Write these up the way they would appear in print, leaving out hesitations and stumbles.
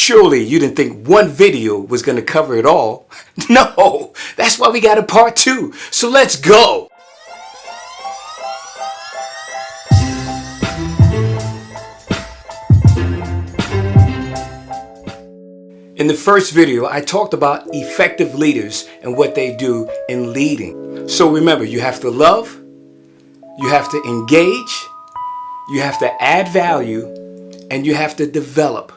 Surely you didn't think one video was going to cover it all. No, that's why we got a part 2. So let's go. In the first video, I talked about effective leaders and what they do in leading. So remember, you have to love, you have to engage, you have to add value, and you have to develop.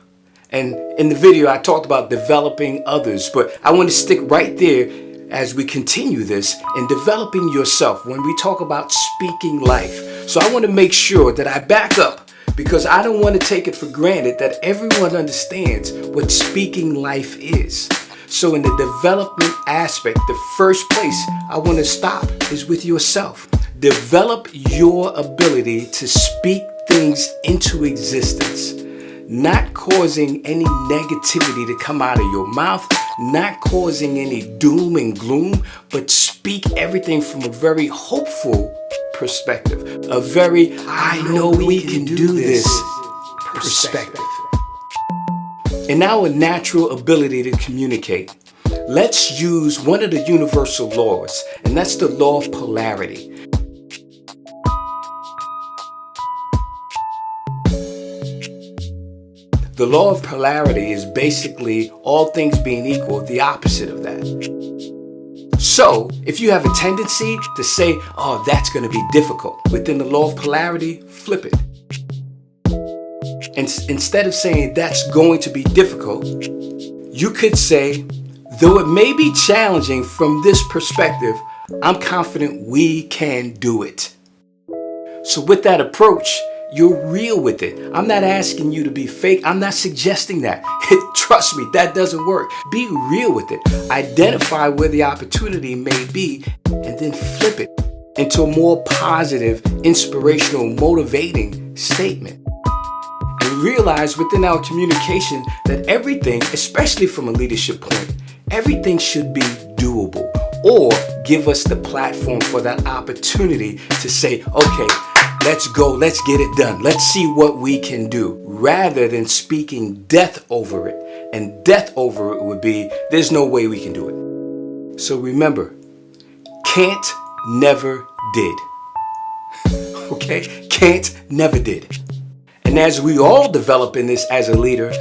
And in the video, I talked about developing others, but I want to stick right there as we continue this in developing yourself when we talk about speaking life. So I want to make sure that I back up, because I don't want to take it for granted that everyone understands what speaking life is. So in the development aspect, the first place I want to stop is with yourself. Develop your ability to speak things into existence, not causing any negativity to come out of your mouth, not causing any doom and gloom, but speak everything from a very hopeful perspective, a very I know we can do this perspective. In our natural ability to communicate, let's use one of the universal laws, and that's the law of polarity. The law of polarity is basically, all things being equal, the opposite of that. So, if you have a tendency to say, oh, that's going to be difficult, within the law of polarity, flip it. And instead of saying that's going to be difficult, you could say, though it may be challenging from this perspective, I'm confident we can do it. So with that approach, you're real with it. I'm not asking you to be fake. I'm not suggesting that. Trust me, that doesn't work. Be real with it. Identify where the opportunity may be and then flip it into a more positive, inspirational, motivating statement. And realize within our communication that everything, especially from a leadership point, everything should be doable, or give us the platform for that opportunity to say, okay, let's go, let's get it done. Let's see what we can do, rather than speaking death over it. And death over it would be, there's no way we can do it. So remember, can't, never did. Okay? Can't, never did. And as we all develop in this as a leader,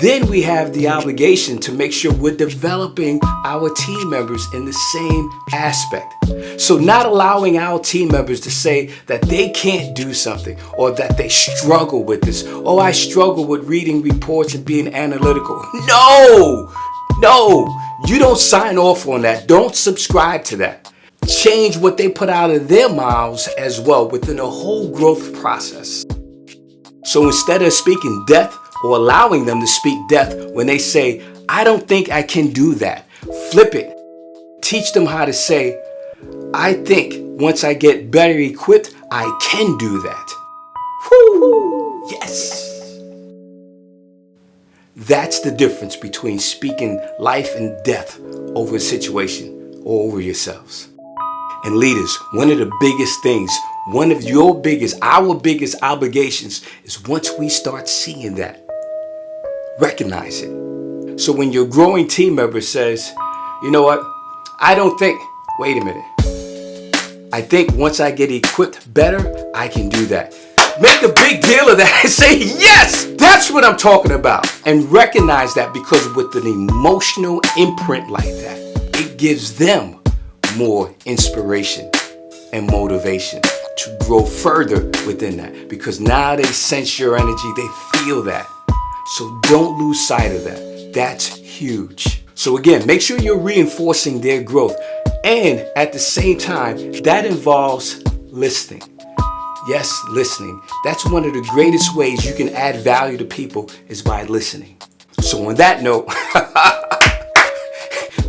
then we have the obligation to make sure we're developing our team members in the same aspect. So not allowing our team members to say that they can't do something, or that they struggle with this. Oh, I struggle with reading reports and being analytical. No, you don't sign off on that. Don't subscribe to that. Change what they put out of their mouths as well within the whole growth process. So instead of speaking death, or allowing them to speak death when they say, I don't think I can do that, flip it. Teach them how to say, I think once I get better equipped, I can do that. Woo! Yes! That's the difference between speaking life and death over a situation or over yourselves. And leaders, one of the biggest things, one of our biggest obligations is once we start seeing that, recognize it. So when your growing team member says, you know what, I don't think, wait a minute, I think once I get equipped better, I can do that. Make a big deal of that and say, yes, that's what I'm talking about. And recognize that, because with an emotional imprint like that, it gives them more inspiration and motivation to grow further within that, because now they sense your energy, they feel that. So don't lose sight of that. That's huge. So again, make sure you're reinforcing their growth. And at the same time, that involves listening. Yes, listening. That's one of the greatest ways you can add value to people, is by listening. So on that note,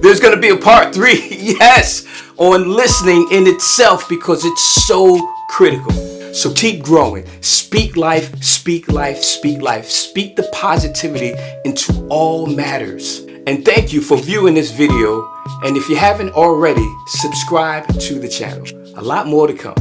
there's going to be a part 3, yes, on listening in itself, because it's so critical. So keep growing. Speak life, speak life, speak life. Speak the positivity into all matters. And thank you for viewing this video. And if you haven't already, subscribe to the channel. A lot more to come.